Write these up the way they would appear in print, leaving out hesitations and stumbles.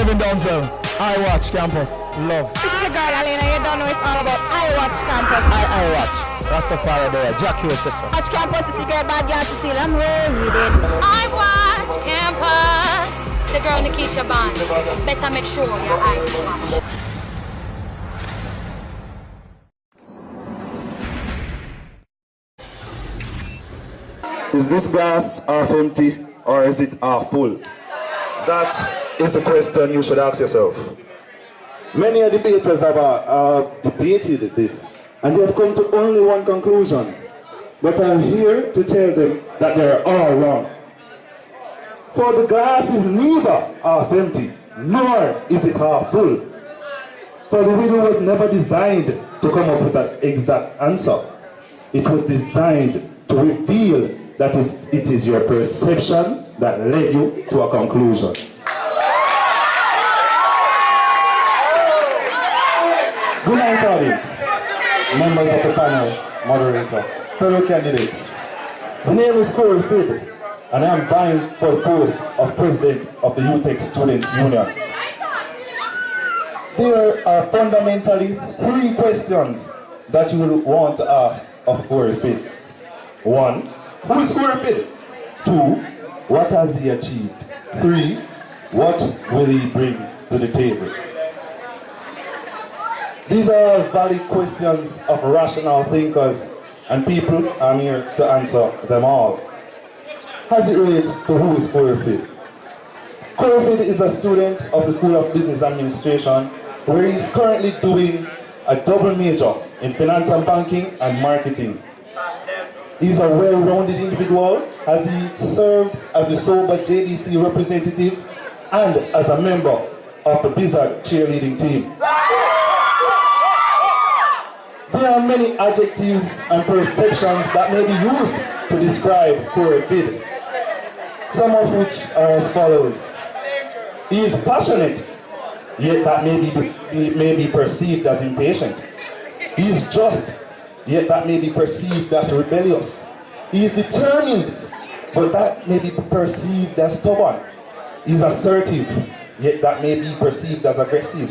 living down south. I.W.C campus. Love. This is your girl Alina. You don't know it's all about I.W.C campus. I.W.C. Rastafari there. Jack your sister. I.W.C campus is your girl bad girl Cecilia. I'm rolling. I.W.C campus. It's your girl Nikisha Bond. Better make sure you're I.W.C. Is this glass half empty or is it half full? That is a question you should ask yourself. Many debaters have debated this and they have come to only one conclusion. But I'm here to tell them that they're all wrong. For the glass is neither half empty nor is it half full. For the riddle was never designed to come up with an exact answer. It was designed to reveal that it is your perception that led you to a conclusion. Good night, audience, members of the panel, moderator, fellow candidates. The name is Cory Phidd, and I am vying for the post of President of the UTech Students Union. There are fundamentally 3 questions that you will want to ask of Cory Phidd. 1. Who is Cory Phidd? 2. What has he achieved? 3. What will he bring to the table? These are all valid questions of rational thinkers, and people are here to answer them all. As it relates to who is Cory Phidd? Cory Phidd is a student of the School of Business Administration, where he is currently doing a double major in finance and banking and marketing. He's a well-rounded individual as he served as the Sober JDC representative and as a member of the Bizag cheerleading team. There are many adjectives and perceptions that may be used to describe Cory Phidd, some of which are as follows. He is passionate, yet that may be perceived as impatient. He is just, yet that may be perceived as rebellious. He is determined, but that may be perceived as stubborn. He is assertive, yet that may be perceived as aggressive.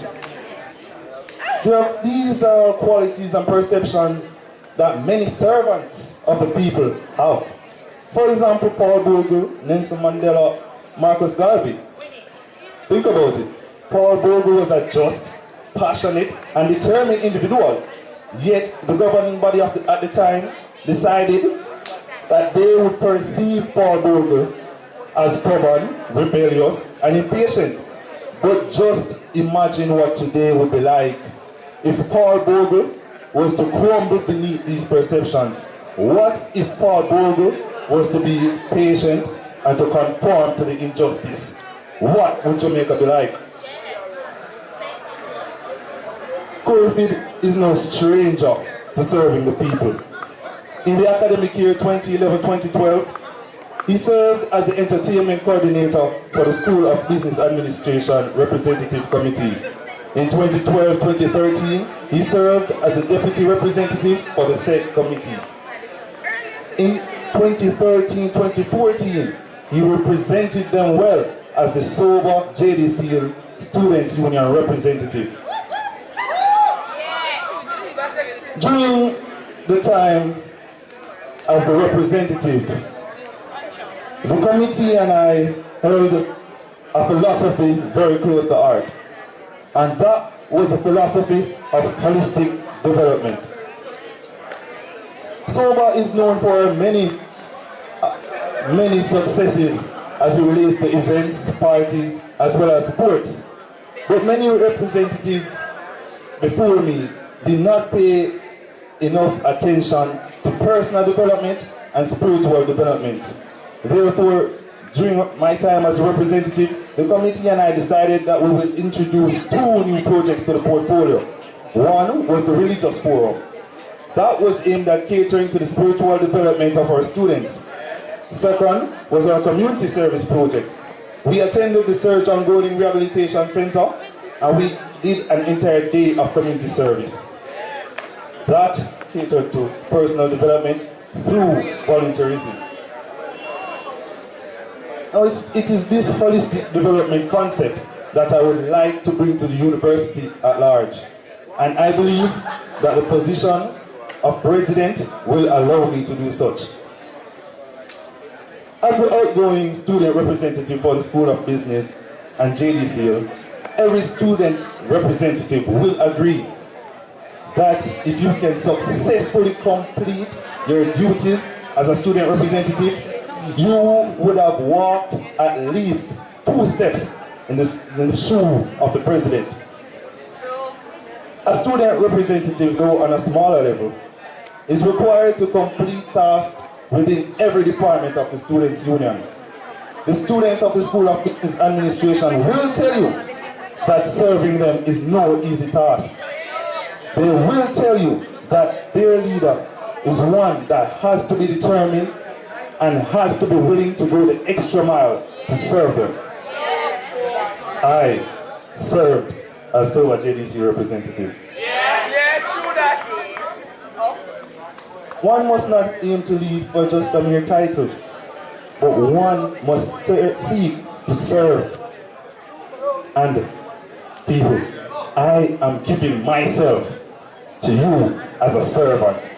These are qualities and perceptions that many servants of the people have. For example, Paul Bogle, Nelson Mandela, Marcus Garvey. Think about it. Paul Bogle was a just, passionate, and determined individual. Yet the governing body at the time decided that they would perceive Paul Bogle as stubborn, rebellious, and impatient. But just imagine what today would be like if Paul Bogle was to crumble beneath these perceptions. What if Paul Bogle was to be patient and to conform to the injustice? What would Jamaica be like? Cory Phidd is no stranger to serving the people. In the academic year 2011-2012, he served as the entertainment coordinator for the School of Business Administration Representative Committee. In 2012-2013, he served as the deputy representative for the said committee. In 2013-2014, he represented them well as the Sober JDC Students Union representative. During the time as the representative, the committee and I held a philosophy very close to heart, and that was a philosophy of holistic development. Sober is known for many successes as it relates to events, parties, as well as sports. But many representatives before me did not pay enough attention to personal development and spiritual development. Therefore, during my time as a representative, the committee and I decided that we will introduce 2 new projects to the portfolio. One was the Religious Forum. That was aimed at catering to the spiritual development of our students. Second was our community service project. We attended the Sir John Golding Rehabilitation Center and we did an entire day of community service. That catered to personal development through volunteerism. Now it is this holistic development concept that I would like to bring to the university at large. And I believe that the position of president will allow me to do such. As the outgoing student representative for the School of Business and JDCL, every student representative will agree that if you can successfully complete your duties as a student representative, you would have walked at least 2 steps in the shoe of the president. A student representative, though on a smaller level, is required to complete tasks within every department of the Students' Union. The students of the School of Business Administration will tell you that serving them is no easy task. They will tell you that their leader is one that has to be determined and has to be willing to go the extra mile to serve them. I served as a JDC representative. One must not aim to leave for just a mere title, but one must seek to serve. And people, I am giving myself to you as a servant.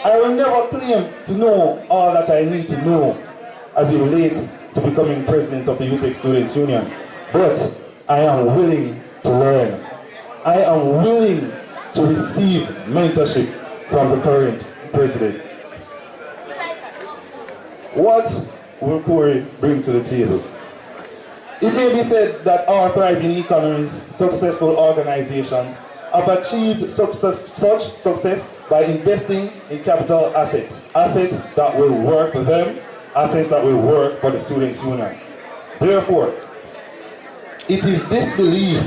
I will never claim to know all that I need to know as it relates to becoming president of the UTech Students' Union, but I am willing to learn. I am willing to receive mentorship from the current president. What will Cory bring to the table? It may be said that our thriving economies, successful organizations, have achieved such success by investing in capital assets. Assets that will work for them, assets that will work for the Students' Union. Therefore, it is this belief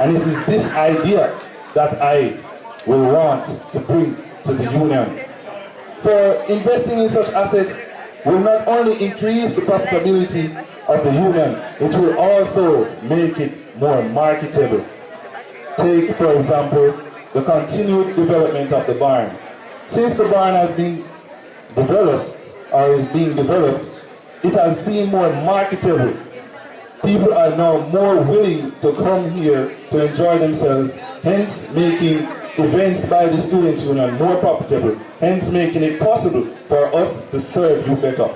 and it is this idea that I will want to bring to the union. For investing in such assets will not only increase the profitability of the union, it will also make it more marketable. Take, for example, the continued development of the barn. Since the barn has been developed, or is being developed, it has seemed more marketable. People are now more willing to come here to enjoy themselves, hence making events by the Students' Union more profitable, hence making it possible for us to serve you better.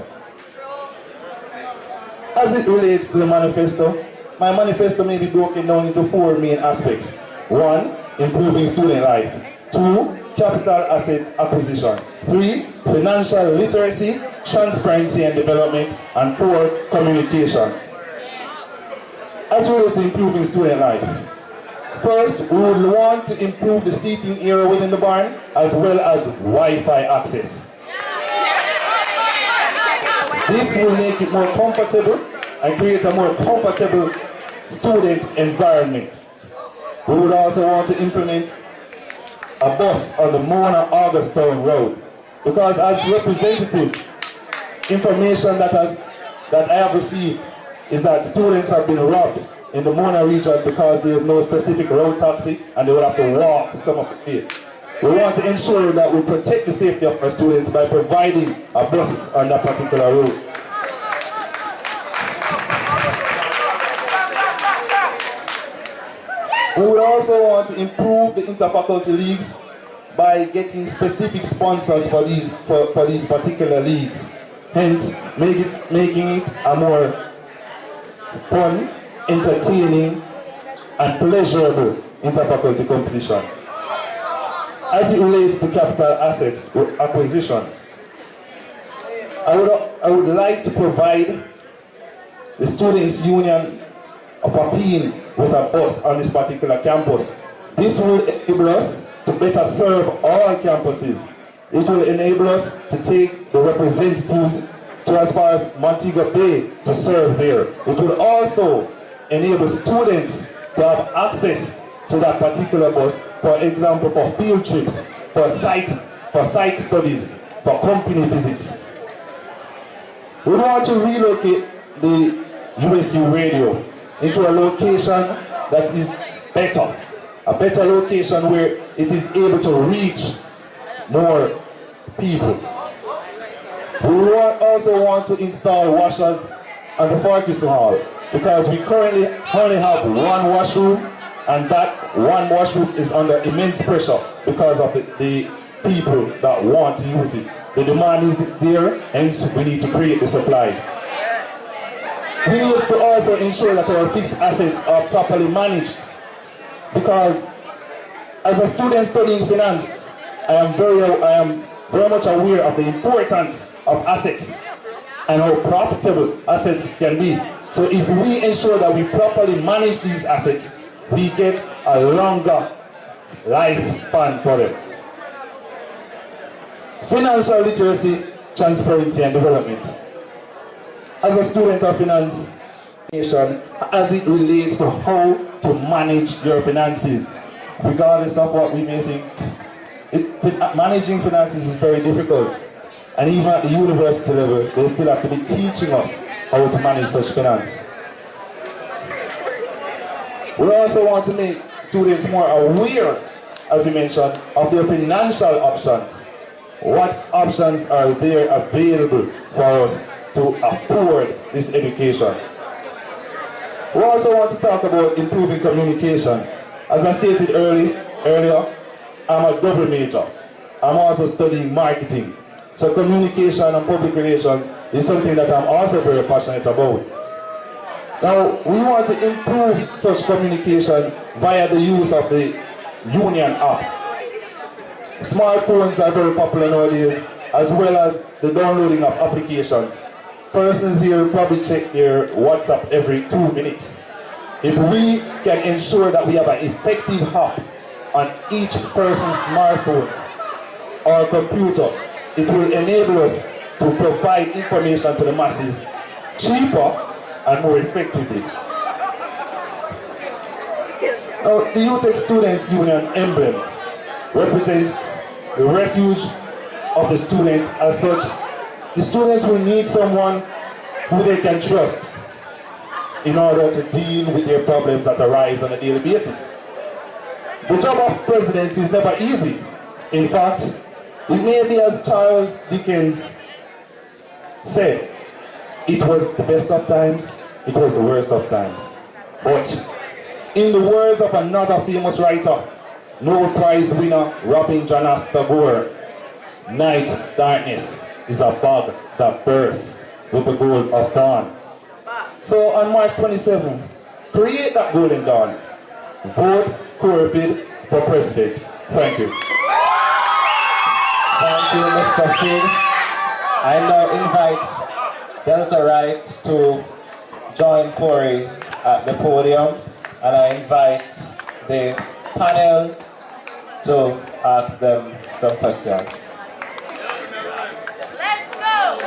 As it relates to the manifesto, my manifesto may be broken down into 4 main aspects. 1, improving student life. 2, capital asset acquisition. 3, financial literacy, transparency and development. And 4, communication. As well as improving student life. First, we would want to improve the seating area within the barn, as well as Wi-Fi access. This will make it more comfortable and create a more comfortable student environment. We would also want to implement a bus on the Mona Augustown Road, because as representative, information that I have received is that students have been robbed in the Mona region because there is no specific road taxi and they would have to walk some of the way. We want to ensure that we protect the safety of our students by providing a bus on that particular road. We would also want to improve the interfaculty leagues by getting specific sponsors for these particular leagues. Hence, making it a more fun, entertaining, and pleasurable interfaculty competition. As it relates to capital assets acquisition, I would like to provide the Students' Union of Papine with a bus on this particular campus. This will enable us to better serve all campuses. It will enable us to take the representatives to as far as Montego Bay to serve there. It will also enable students to have access to that particular bus, for example, for field trips, for site studies, for company visits. We want to relocate the USU radio into a location that is better, a better location where it is able to reach more people. We also want to install washers at the Ferguson Hall. because we currently only have one washroom, and that one washroom is under immense pressure because of the people that want to use it. The demand is there, hence we need to create the supply. We need to also ensure that our fixed assets are properly managed, because as a student studying finance, I am very much aware of the importance of assets and how profitable assets can be. So if we ensure that we properly manage these assets, we get a longer lifespan for them. Financial literacy, transparency and development. As a student of finance, as it relates to how to manage your finances, regardless of what we may think, managing finances is very difficult. And even at the university level, they still have to be teaching us how to manage such finance. We also want to make students more aware, as we mentioned, of their financial options. What options are there available for us to afford this education? We also want to talk about improving communication. As I stated earlier, I'm a double major. I'm also studying marketing. So communication and public relations is something that I'm also very passionate about. Now, we want to improve such communication via the use of the Union app. Smartphones are very popular nowadays, as well as the downloading of applications. Persons here probably check their WhatsApp every 2 minutes. If we can ensure that we have an effective app on each person's smartphone or computer, it will enable us to provide information to the masses cheaper and more effectively. Now, the UTech Students Union emblem represents the refuge of the students. As such, the students will need someone who they can trust in order to deal with their problems that arise on a daily basis. The job of president is never easy. In fact, it may be as Charles Dickens said, it was the best of times, it was the worst of times. But in the words of another famous writer, Nobel Prize winner Rabindranath Tagore, night's darkness is a bug that bursts with the gold of dawn. So on March 27, create that golden dawn. Vote Cory Phidd for president. Thank you. Thank you, Mr. Phidd. I now invite Delta Wright to join Cory at the podium, and I invite the panel to ask them some questions. Let's go!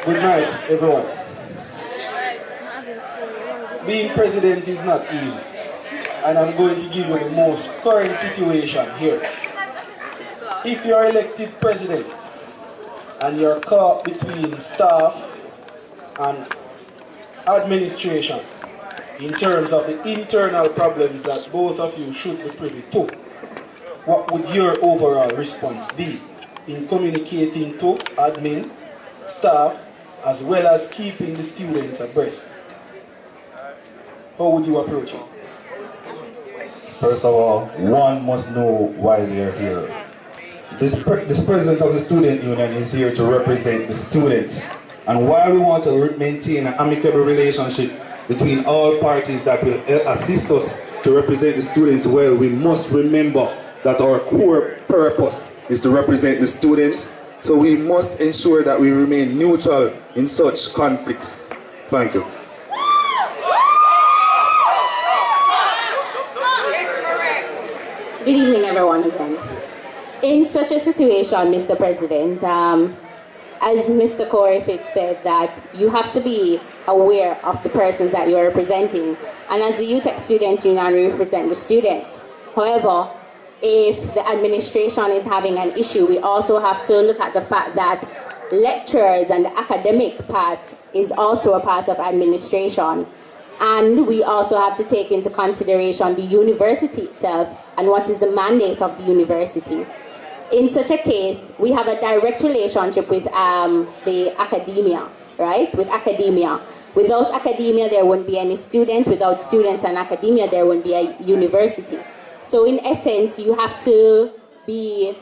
Good night, everyone. Being president is not easy, and I'm going to give you the most current situation here. If you are elected president and you're caught between staff and administration in terms of the internal problems that both of you should be privy to, what would your overall response be in communicating to admin, staff, as well as keeping the students abreast? How would you approach it? First of all, one must know why they are here. This president of the student union is here to represent the students. And while we want to maintain an amicable relationship between all parties that will assist us to represent the students well, we must remember that our core purpose is to represent the students. So we must ensure that we remain neutral in such conflicts. Thank you. Good evening, everyone, again. In such a situation, Mr. President, as Mr. Cory Phidd said, that you have to be aware of the persons that you're representing. And as the UTech Students Union, we represent the students. However, if the administration is having an issue, we also have to look at the fact that lecturers and the academic part is also a part of administration. And we also have to take into consideration the university itself and what is the mandate of the university. In such a case, we have a direct relationship with the academia, right? With academia. Without academia, there wouldn't be any students. Without students and academia, there wouldn't be a university. So in essence, you have to be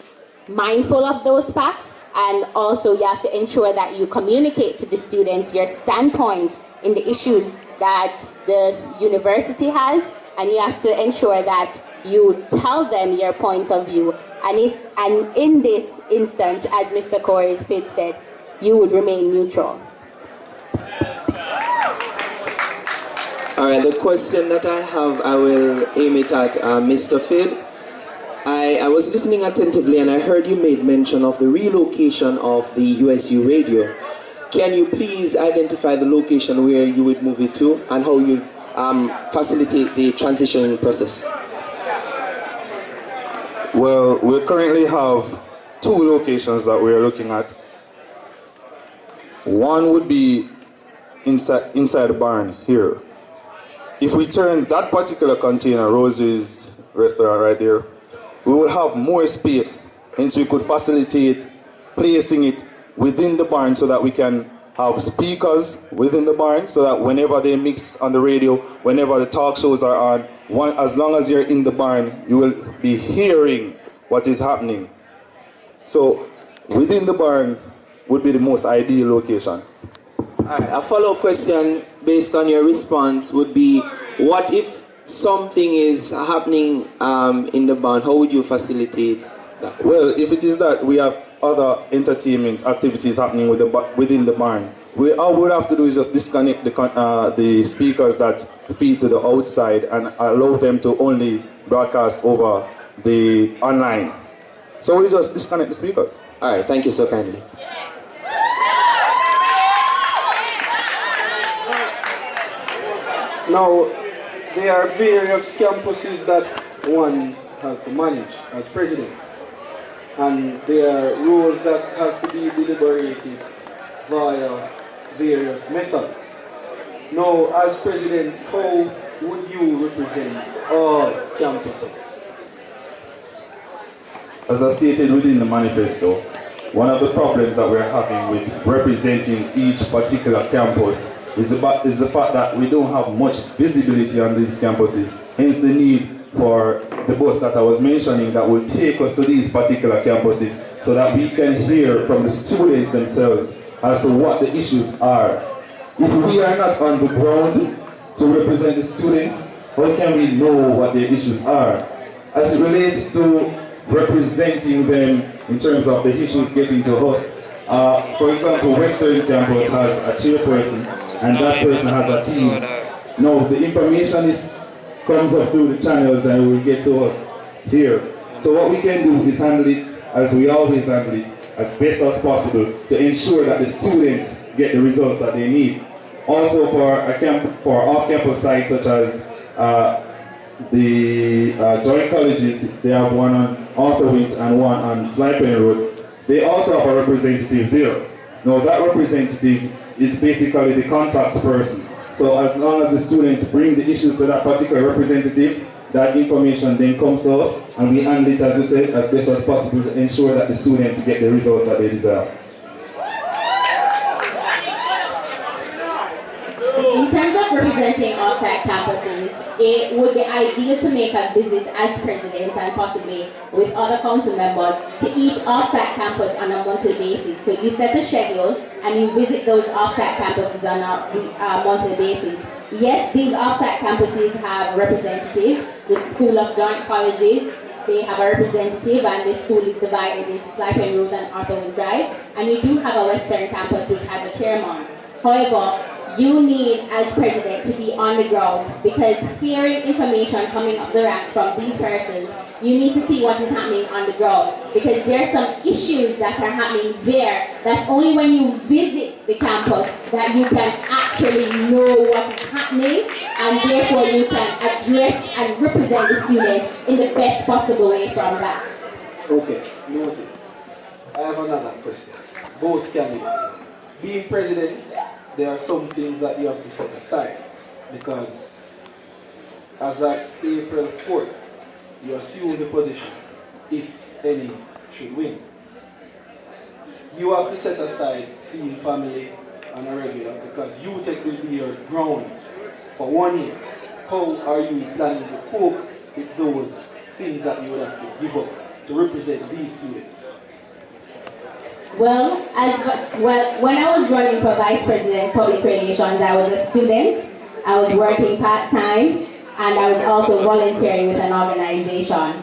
mindful of those facts, and also you have to ensure that you communicate to the students your standpoint in the issues that this university has, and you have to ensure that you tell them your point of view. And in this instance, as Mr. Cory Phidd said, you would remain neutral. All right, the question that I have, I will aim it at Mr. Phidd. I was listening attentively and I heard you made mention of the relocation of the USU radio. Can you please identify the location where you would move it to and how you facilitate the transition process? Well, we currently have 2 locations that we are looking at. One would be inside the barn here. If we turn that particular container, Rosie's restaurant right there, we will have more space, hence we could facilitate placing it within the barn so that we can have speakers within the barn so that whenever they mix on the radio, whenever the talk shows are on, as long as you're in the barn, you will be hearing what is happening. So within the barn would be the most ideal location. All right, a follow-up question based on your response would be, what if something is happening in the barn? How would you facilitate that? Well, if it is that we have other entertainment activities happening within the barn, all we would have to do is just disconnect the speakers that feed to the outside and allow them to only broadcast over the online. So we just disconnect the speakers. All right, thank you so kindly. Now, there are various campuses that one has to manage as president. And there are rules that has to be deliberated via various methods. Now, as president, how would you represent all campuses? As I stated within the manifesto, one of the problems that we're having with representing each particular campus is the fact that we don't have much visibility on these campuses, hence the need for the bus that I was mentioning that will take us to these particular campuses so that we can hear from the students themselves as to what the issues are. If we are not on the ground to represent the students, how can we know what their issues are? As it relates to representing them in terms of the issues getting to us, for example, Western Campus has a chairperson and that person has a team. Now, the information comes up through the channels and will get to us here. So what we can do is handle it as we always handle it, as best as possible to ensure that the students get the results that they need. Also for off-campus sites such as the joint colleges, they have one on Arthurwint and one on Slipen Road. They also have a representative there. Now that representative is basically the contact person. So as long as the students bring the issues to that particular representative, that information then comes to us and we handle it, as we said, as best as possible to ensure that the students get the results that they deserve. In terms of representing outside campuses, it would be ideal to make a visit as president and possibly with other council members to each offsite campus on a monthly basis. So you set a schedule and you visit those offsite campuses on a monthly basis. Yes, these offsite campuses have representatives. The School of Joint Colleges, they have a representative, and the school is divided into Slipen Road and Arthurwint Drive. And you do have a Western campus which has a chairman. However, you need, as president, to be on the ground, because hearing information coming up the rank from these persons, you need to see what is happening on the ground, because there are some issues that are happening there that only when you visit the campus that you can actually know what is happening, and therefore you can address and represent the students in the best possible way from that. Okay, noted. I have another question. Both candidates. Being president, there are some things that you have to set aside, because as at April 4th, you assume the position, if any should win. You have to set aside seeing family on a regular, because UTech will be your ground for 1 year. How are you planning to cope with those things that you would have to give up to represent these students? Well, when I was running for Vice President Public Relations, I was a student, I was working part-time, and I was also volunteering with an organization.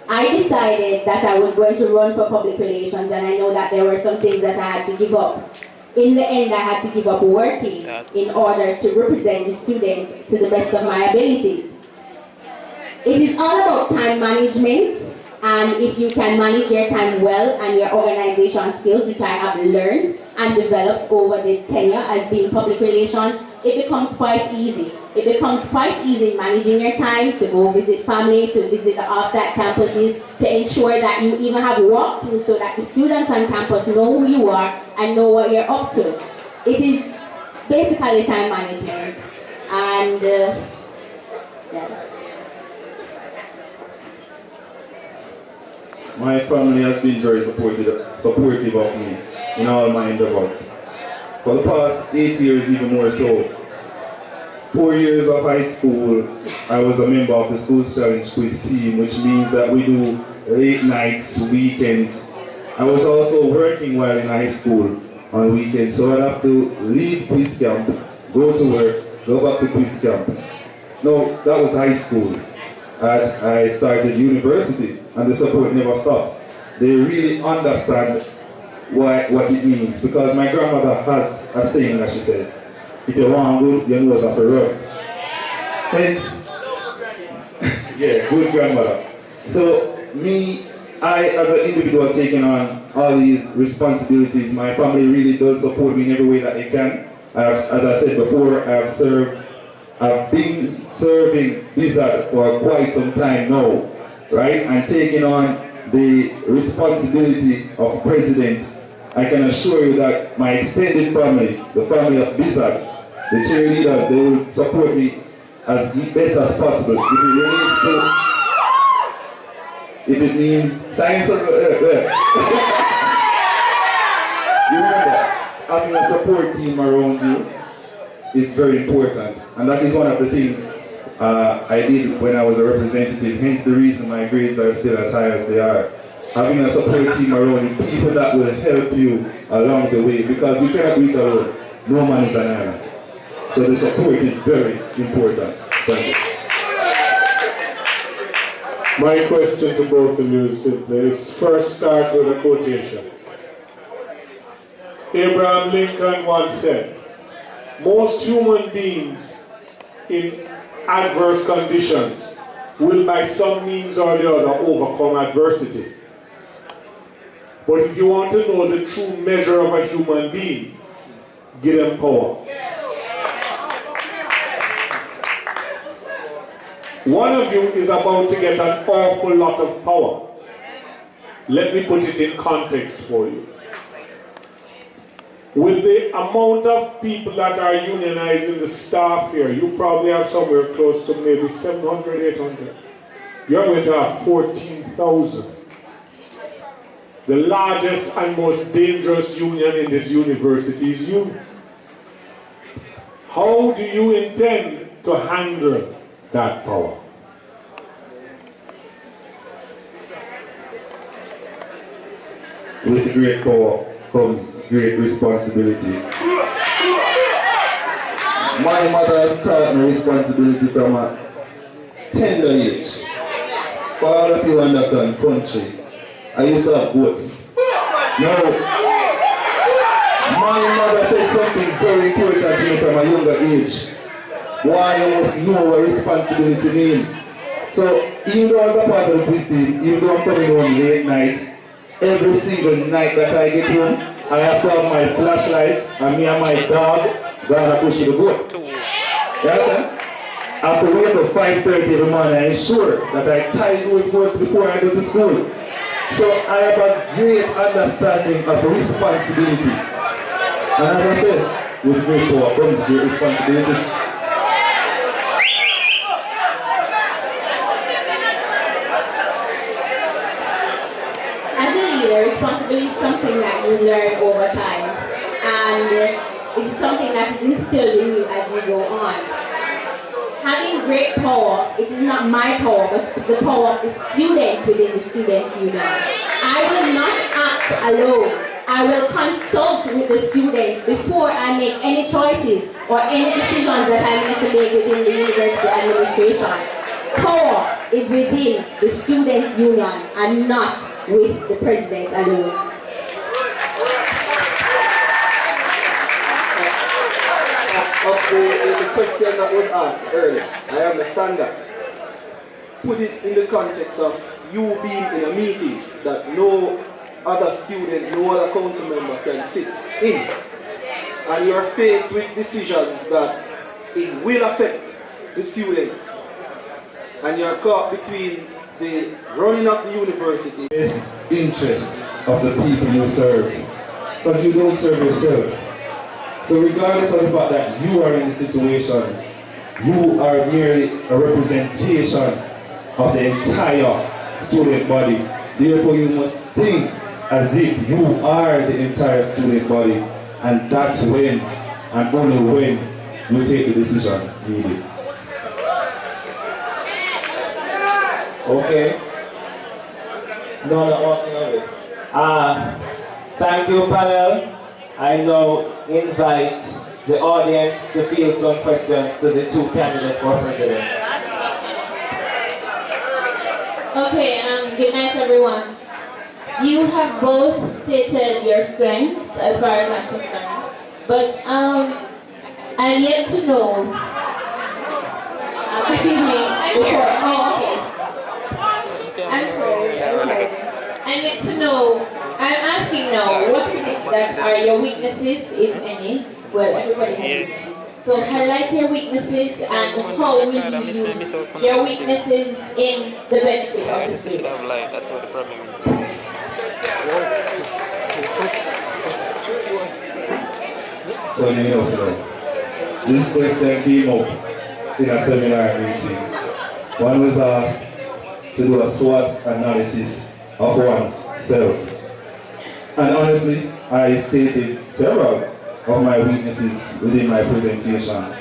I decided that I was going to run for public relations, and I know that there were some things that I had to give up. In the end, I had to give up working in order to represent the students to the best of my abilities. It is all about time management, and if you can manage your time well and your organization skills, which I have learned and developed over the tenure as being public relations, it becomes quite easy. It becomes quite easy managing your time to go visit family, to visit the off-site campuses, to ensure that you even have walkthroughs so that the students on campus know who you are and know what you're up to. It is basically time management. And yeah. My family has been very supportive of me in all my endeavors. For the past 8 years, even more so. 4 years of high school, I was a member of the Schools Challenge quiz team, which means that we do late nights, weekends. I was also working while in high school on weekends, so I'd have to leave quiz camp, go to work, go back to quiz camp. No, that was high school. As I started university, and the support never stopped. They really understand what it means, because my grandmother has a saying that she says, if you want good, your nose have to run. Hence, yeah, good grandmother. So I as an individual taking on all these responsibilities, my family really does support me in every way that they can. As I said before, I've been serving Phidd for quite some time now, right? And taking on the responsibility of president. I can assure you that my extended family, the family of Phidd, the cheerleaders, they will support me as best as possible. If it means science, you remember, having a support team around you is very important, and that is one of the things I did when I was a representative, hence the reason my grades are still as high as they are. Having a support team around you, people that will help you along the way, because you cannot do it alone. No man is an island. So the support is very important. Thank you. My question to both of you is simple. Let's first start with a quotation. Abraham Lincoln once said, most human beings in adverse conditions will by some means or the other overcome adversity. But if you want to know the true measure of a human being, give them power. One of you is about to get an awful lot of power. Let me put it in context for you. With the amount of people that are unionizing the staff here, you probably have somewhere close to maybe 700, 800. You're going to have 14,000. The largest and most dangerous union in this university is you. How do you intend to handle that power? With great power comes great responsibility. My mother has taught me responsibility from a tender age. For all of you understand country, I used to have goats. Now, my mother said something very important to me from a younger age. Why you must know what responsibility means. So, even though I was a part of the police team, even though I'm coming home late nights, every single night that I get home, I have to have my flashlight and me and my dog gonna push the goat. You understand? I have to wake up 5:30 every morning and ensure that I tie those goats before I go to school. So I have a great understanding of responsibility. And as I said, with great power comes great responsibility. Responsibility is something that you learn over time, and It is something that is instilled in you as you go on. Having great power, it is not my power, but it is the power of the students within the Students' Union. I will not act alone. I will consult with the students before I make any choices or any decisions that I need to make within the university administration. Power is within the Students' Union and not with the president alone. Of the question that was asked earlier, I understand that. Put it in the context of you being in a meeting that no other student, no other council member can sit in. And you're faced with decisions that it will affect the students. And you're caught between the running of the university. Best interest of the people you serve. Because you don't serve yourself. So regardless of the fact that you are in the situation, you are merely a representation of the entire student body. Therefore you must think as if you are the entire student body, and that's when and only when you take the decision needed. Okay. No, not walking away. Thank you, panel. I now invite the audience to field some questions to the two candidates for president. Okay, good night everyone. You have both stated your strengths as far as I'm concerned, but I'm yet to know, excuse me, before, okay. I'm sorry. I'm yet to know, I'm asking now, what is it that are your weaknesses, if any? Well, everybody has weaknesses. So highlight your weaknesses and how will you use your weaknesses in the benefit of the student. That's what the problem is. So this question came up in a seminar meeting. One was asked to do a SWOT analysis of one's self. And honestly, I stated several of my weaknesses within my presentation.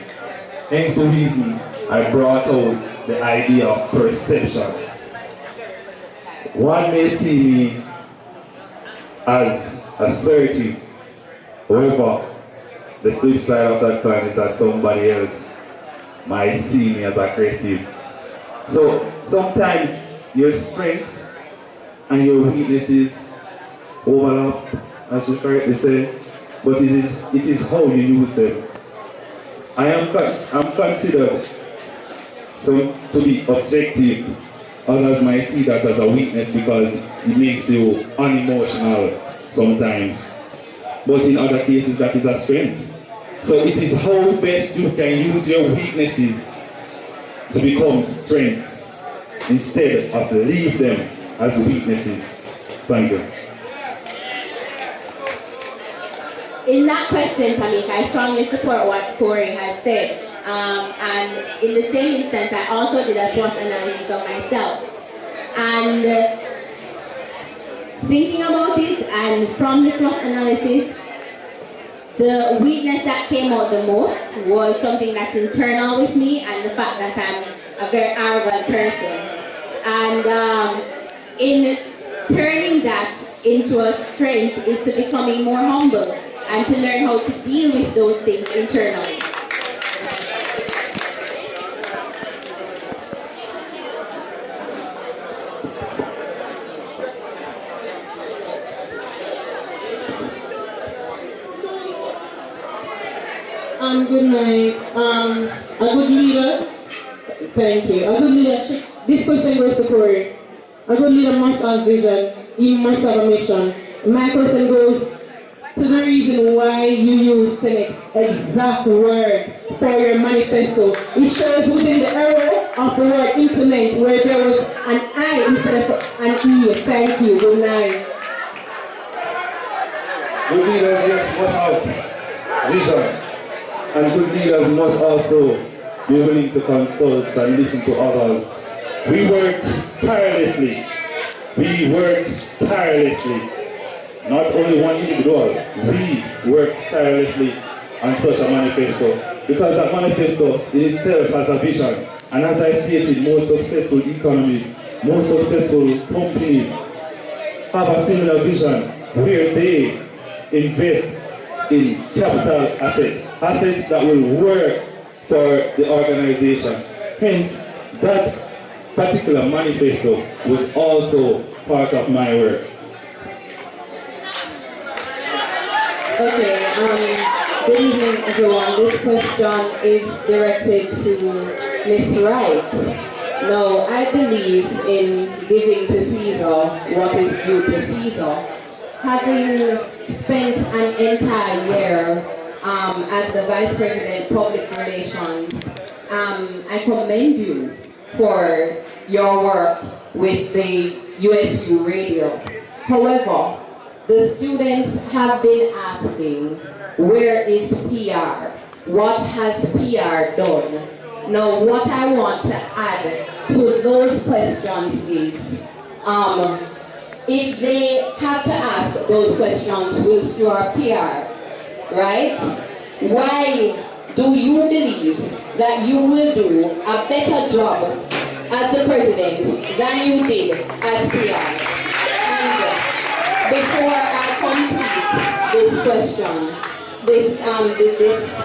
Hence the reason I brought out the idea of perceptions. One may see me as assertive, however, the flip side of that coin is that somebody else might see me as aggressive. So sometimes your strengths and your weaknesses overlap, as you correctly say, but it is how you use them. I'm considered to be objective. Others might see that as a weakness because it makes you unemotional sometimes. But in other cases, that is a strength. So it is how best you can use your weaknesses to become strengths instead of leave them as weaknesses. Thank you. In that question, Tamika, I strongly support what Cory has said. And in the same instance, I also did a SWOT analysis of myself. And thinking about it, and from the SWOT analysis, the weakness that came out the most was something that's internal with me, and the fact that I'm a very arrogant person. And in turning that into a strength is to becoming more humble and to learn how to deal with those things internally. Good night. A good leader, thank you. A good leadership, this question goes to Cory. A good leader must have vision, he must have a mission. My question goes to the reason why you use the exact word for your manifesto. It shows within the arrow of the word implement where there was an I instead of an E. Thank you. Good night. Good leaders, yes, must have vision. And good leaders must also be willing to consult and listen to others. We worked tirelessly. Not only one individual. We worked tirelessly on such a manifesto, because that manifesto in itself has a vision. And as I stated, more successful economies, more successful companies have a similar vision where they invest in capital assets that will work for the organization. Hence, that particular manifesto was also part of my work. Okay, good evening everyone. This question is directed to Miss Wright. Now, I believe in giving to Caesar what is due to Caesar. Having spent an entire year as the Vice President Public Relations, I commend you for your work with the USU radio. However, the students have been asking, where is PR? What has PR done? Now, what I want to add to those questions is, if they have to ask those questions whilst you are PR, right? Why do you believe that you will do a better job as the president than you did as PR? And before I complete this question, this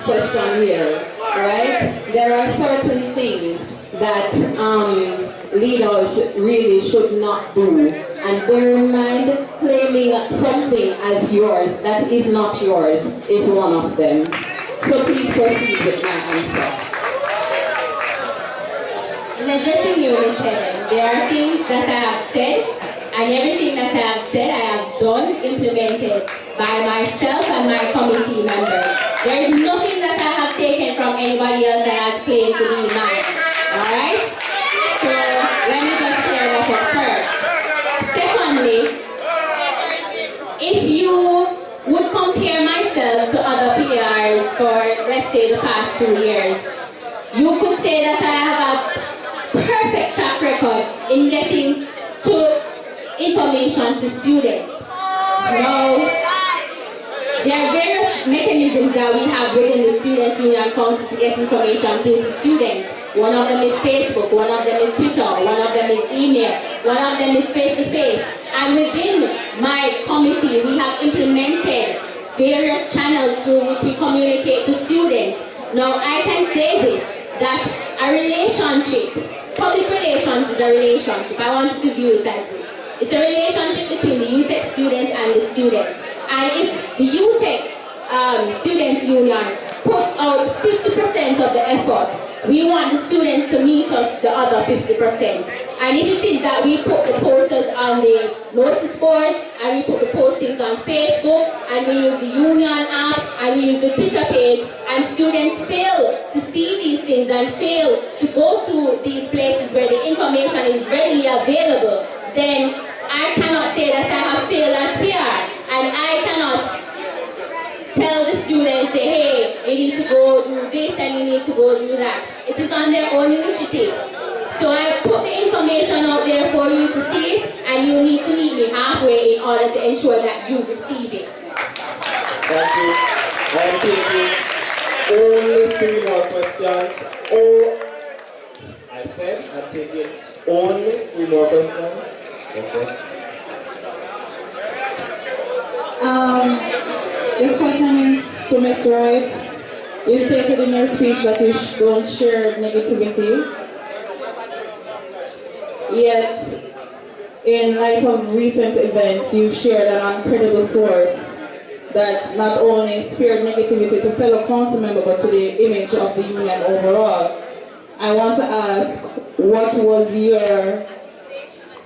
question here, right? There are certain things that leaders really should not do. And bear in mind, claiming something as yours that is not yours is one of them. So please proceed with my answer. Addressing you, Ms. Helen, there are things that I have said, and everything that I have said I have done, implemented by myself and my committee members. There is nothing that I have taken from anybody else that has claimed to be mine. Alright? So let me just clear that up first. Secondly, if you would compare myself to other PRs for, let's say, the past 2 years, you could say that I have a perfect track record in getting to information to students. Now, there are various mechanisms that we have within the Students' Union Council to get information to students. One of them is Facebook, one of them is Twitter, one of them is email, one of them is face-to-face. And within my committee, we have implemented various channels through which we communicate to students. Now, I can say this, that a relationship, public relations is a relationship. I want you to view it as this. It's a relationship between the UTech students and the students. And if the UTech Students' Union puts out 50% of the effort, we want the students to meet us the other 50%. And if it is that we put the posters on the notice boards, and we put the postings on Facebook, and we use the Union app, and we use the Twitter page, and students fail to see these things and fail to go to these places where the information is readily available, then I cannot say that I have failed as PR. And I cannot tell the students, say, hey, you need to go do this and you need to go do that. It is on their own initiative. So I put the information out there for you to see it, and you need to meet me halfway in order to ensure that you receive it. Thank you. Only 3 more questions. I said I'm taking only 3 more questions. Okay. This question is to Ms. Wright. You stated in your speech that you don't share negativity. Yet, in light of recent events, you've shared an uncredible source that not only spared negativity to fellow council members, but to the image of the union overall. I want to ask, what was your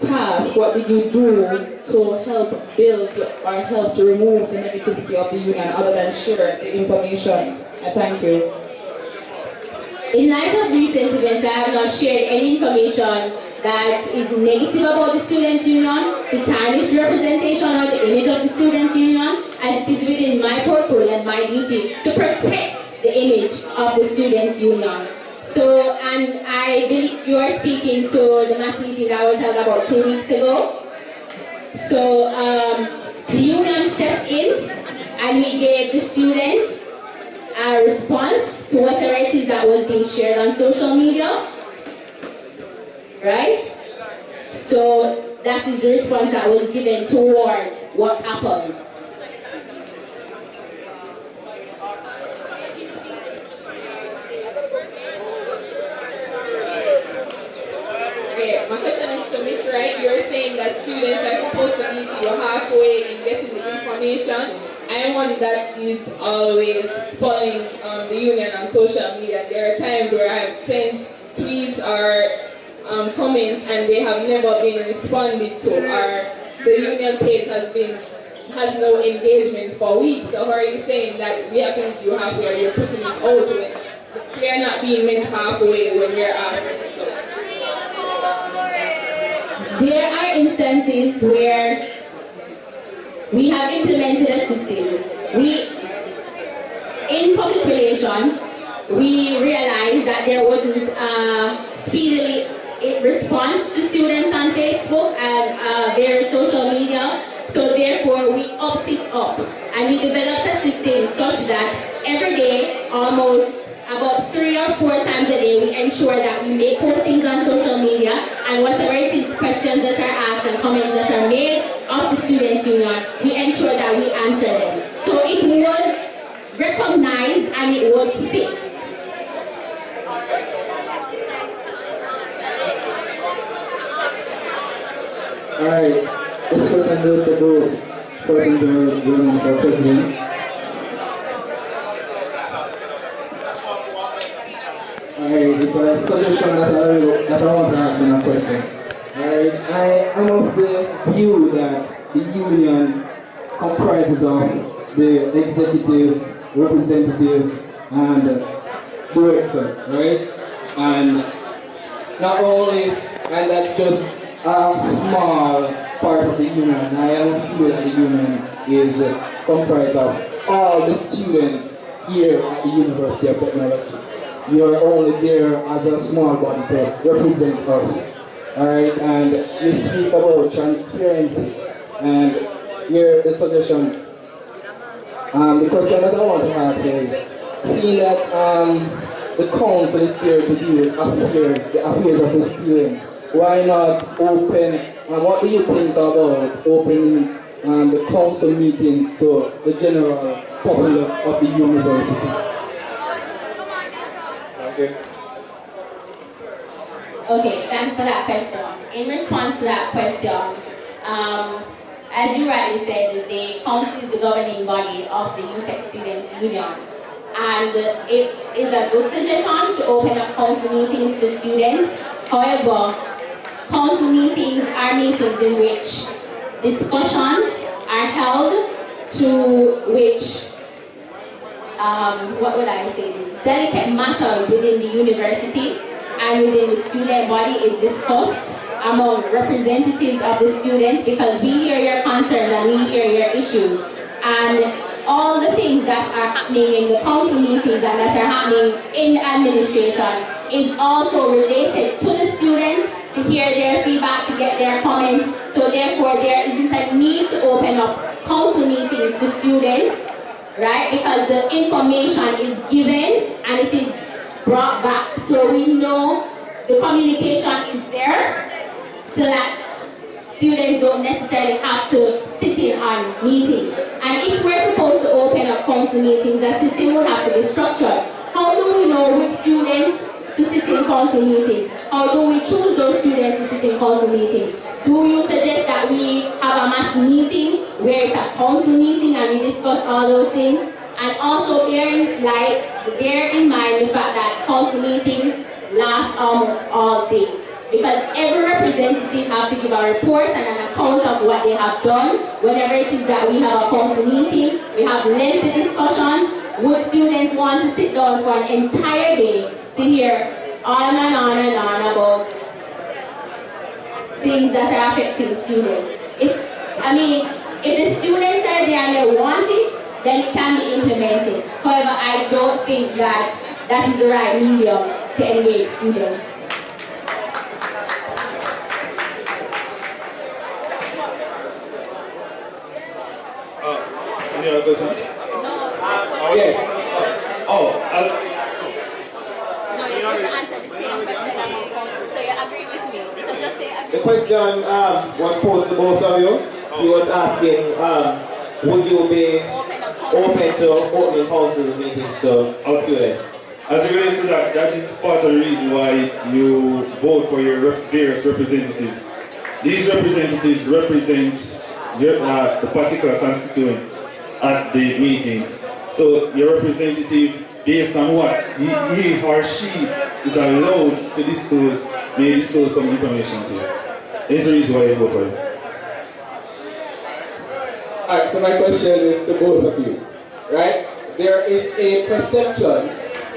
task? What did you do to help build or help to remove the negativity of the union other than share the information? I thank you. In light of recent events, I have not shared any information that is negative about the Students' Union, to tarnish the representation or the image of the Students' Union, as it is within my portfolio and my duty to protect the image of the Students' Union. So, and I believe you are speaking to the mass meeting that was held about 2 weeks ago. So, the union stepped in and we gave the students a response to whatever it is that was being shared on social media, right? So that is the response that was given towards what happened. Okay, my question is to Miss Wright. You're saying that students are supposed to meet you halfway in getting the information. I am one that is always following the union on social media. There are times where I have sent tweets or comments and they have never been responded to, or the union page has no engagement for weeks. So how are you saying that we have to meet you halfway, or you're putting it out when you're not being met halfway when you're asked? There are instances where we have implemented a system. In public relations, we realized that there wasn't a speedily response to students on Facebook and various social media. So therefore, we upped it up and we developed a system such that every day, almost about 3 or 4 times a day, we ensure that we make postings on social media, and whatever it is, questions that are asked and comments that are made of the Students' Union, we ensure that we answer them. So it was recognized and it was fixed. Alright, this person goes to go first in the running for president. Alright, it's a suggestion that I want to ask you a question. Alright, I am of the view that the union comprises of the executive, representatives, and director, right? And not only, and that's just a small part of the union. I am sure that the union is comprised of all the students here at the University of Technology. You're only there as a small body to represent us. Alright, and you speak about transparency, and here the suggestion. The question that I want to ask is, seeing that the council is there to deal with the affairs of the students, why not open, and what do you think about opening the council meetings to the general populace of the university? Okay, thanks for that question. In response to that question, as you rightly said, the council is the governing body of the UTech Students' Union. And it is a good suggestion to open up council meetings to students. However, council meetings are meetings in which discussions are held, to which, what would I say, this delicate matters within the university and within the student body is discussed among representatives of the students, because we hear your concerns and we hear your issues. And all the things that are happening in the council meetings and that are happening in administration is also related to the students, to hear their feedback, to get their comments. So therefore, there isn't a need to open up council meetings to students, right? Because the information is given and it is brought back. So we know the communication is there, so that students don't necessarily have to sit in on meetings. And if we're supposed to open up council meetings, the system will have to be structured. How do we know which students to sit in council meetings? How do we choose those students to sit in council meetings? Do you suggest that we have a mass meeting where it's a council meeting and we discuss all those things? And also bear in mind the fact that council meetings last almost all day. Because every representative has to give a report and an account of what they have done. Whenever it is that we have a council meeting, we have lengthy discussions. Would students want to sit down for an entire day to hear on and on and on about things that are affecting students? If the students are there and they want it, then it can be implemented. However, I don't think that that is the right medium to engage students. Any other questions? Yes. No, you're supposed to answer the same question about council. So you agree with me. So just say agree. The question was posed to both of you. He was asking, would you be open to opening council meetings to students? As it relates to that, that is part of the reason why you vote for your various representatives. These representatives represent the particular constituent at the meetings. So your representative, based on what he or she is allowed to disclose, may disclose some information to you. This is the reason why you vote for it. Alright, so my question is to both of you, right? There is a perception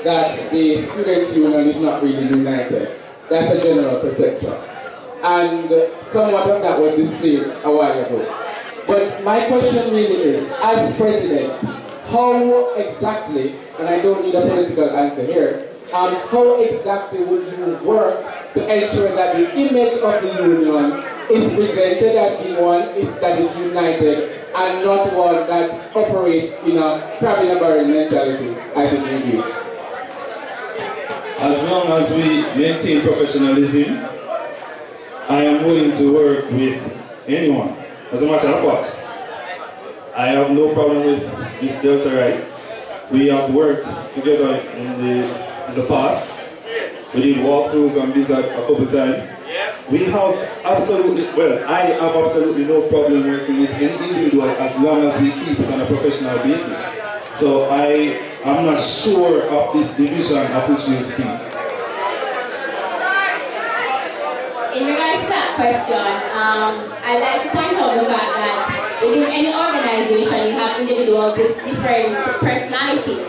that the students' union is not really united. That's a general perception. And somewhat of that was displayed a while ago. But my question really is, as president, how exactly, and I don't need a political answer here, how exactly would you work to ensure that the image of the union is presented as being one that is united and not one that operates in a crab in a barrel mentality as it may be? As long as we maintain professionalism, I am willing to work with anyone. As a matter of fact, I have no problem with Ms. Delta Wright. We have worked together in the past. We did walkthroughs on this a couple times. We have absolutely, well, I have absolutely no problem working with any individual as long as we keep it on a professional basis. So I am not sure of this division of which you speak. In regards to that question, I'd like to point out the fact that within any organization you have individuals with different personalities.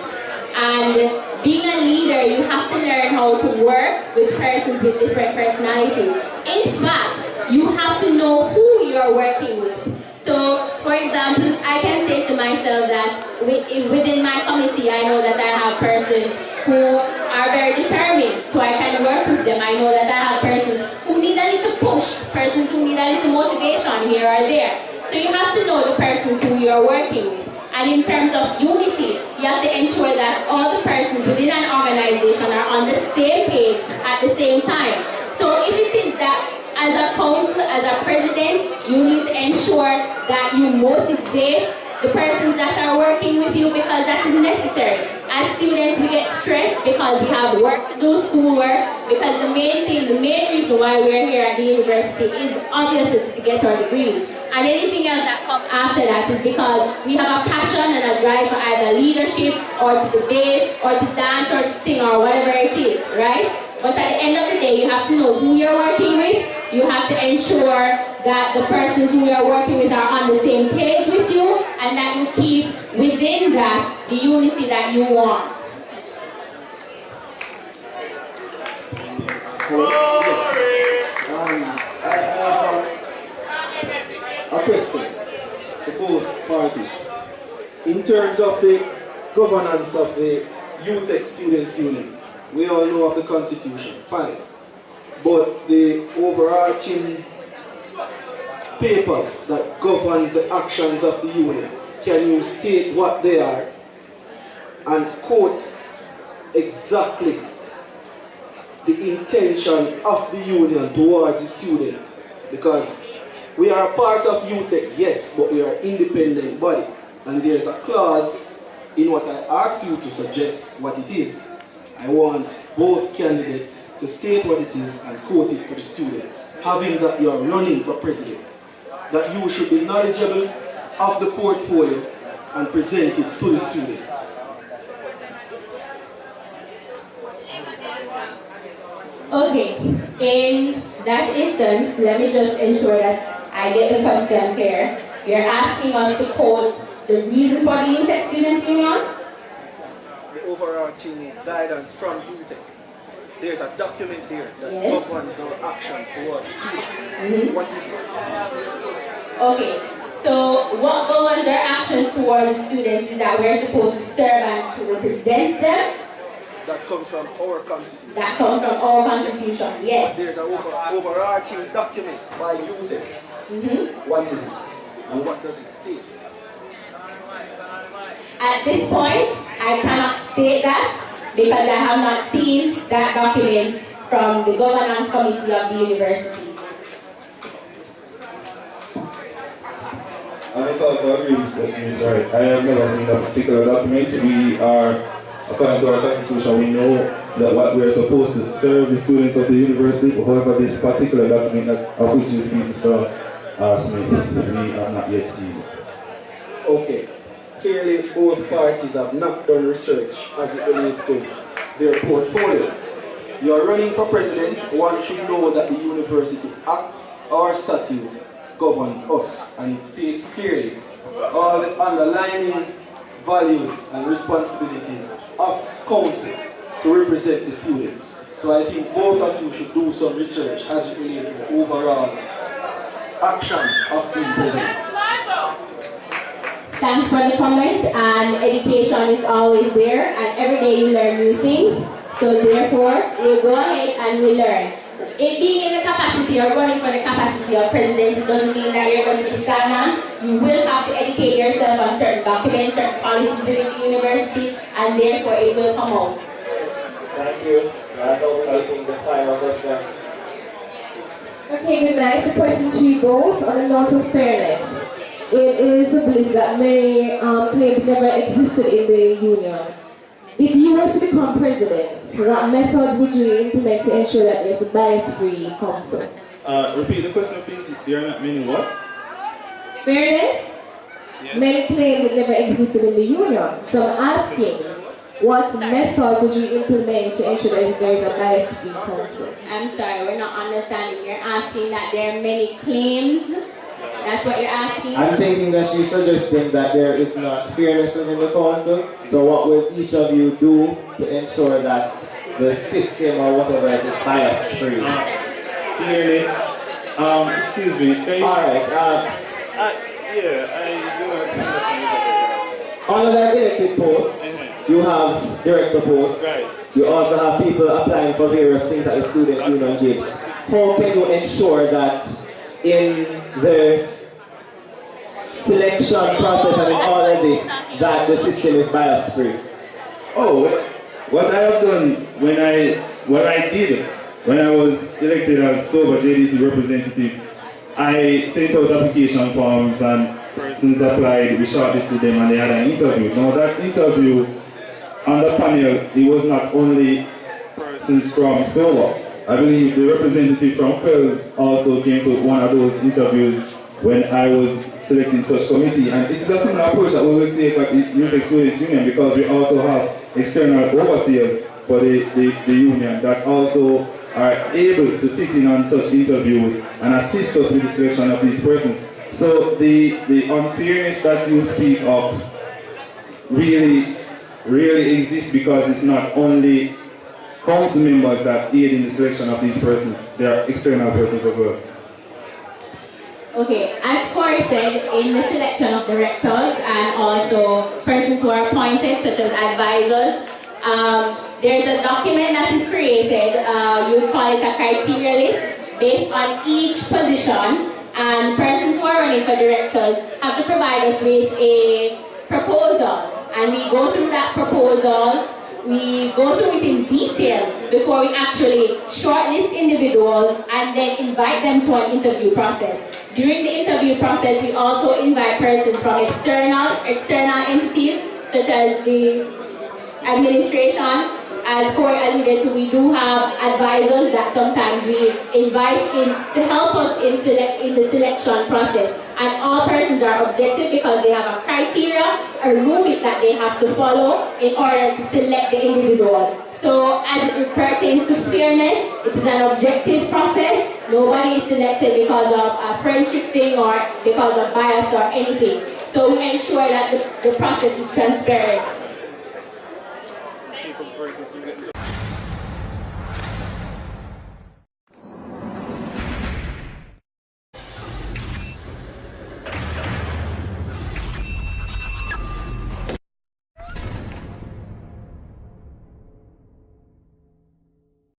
And being a leader, you have to learn how to work with persons with different personalities. In fact, you have to know who you're working with. So, for example, I can say to myself that within my committee, I know that I have persons who are very determined, so I can work with them. I know that I have persons who need a little push, persons who need a little motivation here or there. So you have to know the persons who you're working with. And in terms of unity, you have to ensure that all the persons within an organization are on the same page at the same time. So if it is that as a council, as a president, you need to ensure that you motivate the persons that are working with you because that is necessary. As students, we get stressed because we have work to do, schoolwork, because the main reason why we're here at the university is obviously to get our degrees. And anything else that comes after that is because we have a passion and a drive for either leadership or to debate or to dance or to sing or whatever it is, right? But at the end of the day, you have to know who you're working with. You have to ensure that the persons who you're working with are on the same page with you and that you keep within that the unity that you want. I have a question to both parties. In terms of the governance of the UTech Students' Union, we all know of the Constitution, fine. But the overarching papers that governs the actions of the union, can you state what they are and quote exactly the intention of the union towards the student? Because we are a part of UTech, yes, but we are an independent body. And there's a clause in what I ask you to suggest what it is. I want both candidates to state what it is and quote it to the students, having that you are running for president, that you should be knowledgeable of the portfolio and present it to the students. Okay, in that instance, let me just ensure that I get the question clear. You're asking us to quote the reason for the UTech Students' Union? The overarching guidance from UTech. There's a document there that governs our actions towards the student. What is it? Okay, so what governs our actions towards the students is that we're supposed to serve and to represent them. That comes from our constitution. That comes from our constitution, yes. There's an overarching document by UTech. What is it? And what does it state? At this point, I cannot state that. because I have not seen that document from the governance committee of the university. I must also agree with Ms. Wright. I have never seen that particular document. We are, according to our constitution, we know that what we are supposed to serve the students of the university. However, this particular document of which you speak, Mr. Smith, we have not yet seen. Okay. Clearly, both parties have not done research as it relates to their portfolio. You are running for president, one should know that the University Act or statute governs us, and it states clearly all the underlying values and responsibilities of council to represent the students. So I think both of you should do some research as it relates to the overall actions of being president. Thanks for the comment, and education is always there, and every day you learn new things. So therefore, we'll go ahead and we learn. It being in the capacity or running for the capacity of president, it doesn't mean that you're going to be stagnant. You will have to educate yourself on certain documents, certain policies within the university, and therefore it will come out. Thank you. That's opening the final question. Okay, good night. A question to you both on a note of fairness. It is a belief that many claim never existed in the union. If you were to become president, what methods would you implement to ensure that there's a bias-free council? Repeat the question, please. You're not meaning what? Fairness? Yes. Many claim it never existed in the union. So I'm asking, what method would you implement to ensure that there's a bias-free council? I'm sorry, we're not understanding. You're asking that there are many claims. That's what you're asking? I'm thinking that she's suggesting that there is not fairness within the council. So what will each of you do to ensure that the system or whatever is bias-free? Fairness. Excuse me. Alright. Yeah, I do understand. Under that elected post, you have director posts. Right. You also have people applying for various things that the student union gives. How can you ensure that in the selection process and in all of this, that the system is bias-free? Oh, what I have done when I did when I was elected as SOBA JDC representative, I sent out application forms and persons applied, we shortlisted them and they had an interview. Now that interview on the panel, it was not only persons from SOBA. I believe the representative from Phidd also came to one of those interviews when I was selecting such committee, and it is a similar approach that we will take at the UTech Students Union, because we also have external overseers for the union that also are able to sit in on such interviews and assist us with the selection of these persons. So the unfairness that you speak of really exists, because it's not only council members that aid in the selection of these persons, there are external persons as well. Okay, as Cory said, in the selection of directors and also persons who are appointed, such as advisors, there's a document that is created, you would call it a criteria list, based on each position, and persons who are running for directors have to provide us with a proposal, and we go through that proposal. We go through it in detail before we actually shortlist individuals and then invite them to an interview process. During the interview process, we also invite persons from external entities, such as the administration. As Cory alluded to, we do have advisors that sometimes we invite in to help us in the selection process. And all persons are objective because they have a criteria, a rubric that they have to follow in order to select the individual. So as it pertains to fairness, it is an objective process. Nobody is selected because of a friendship thing or because of bias or anything. So we ensure that the process is transparent.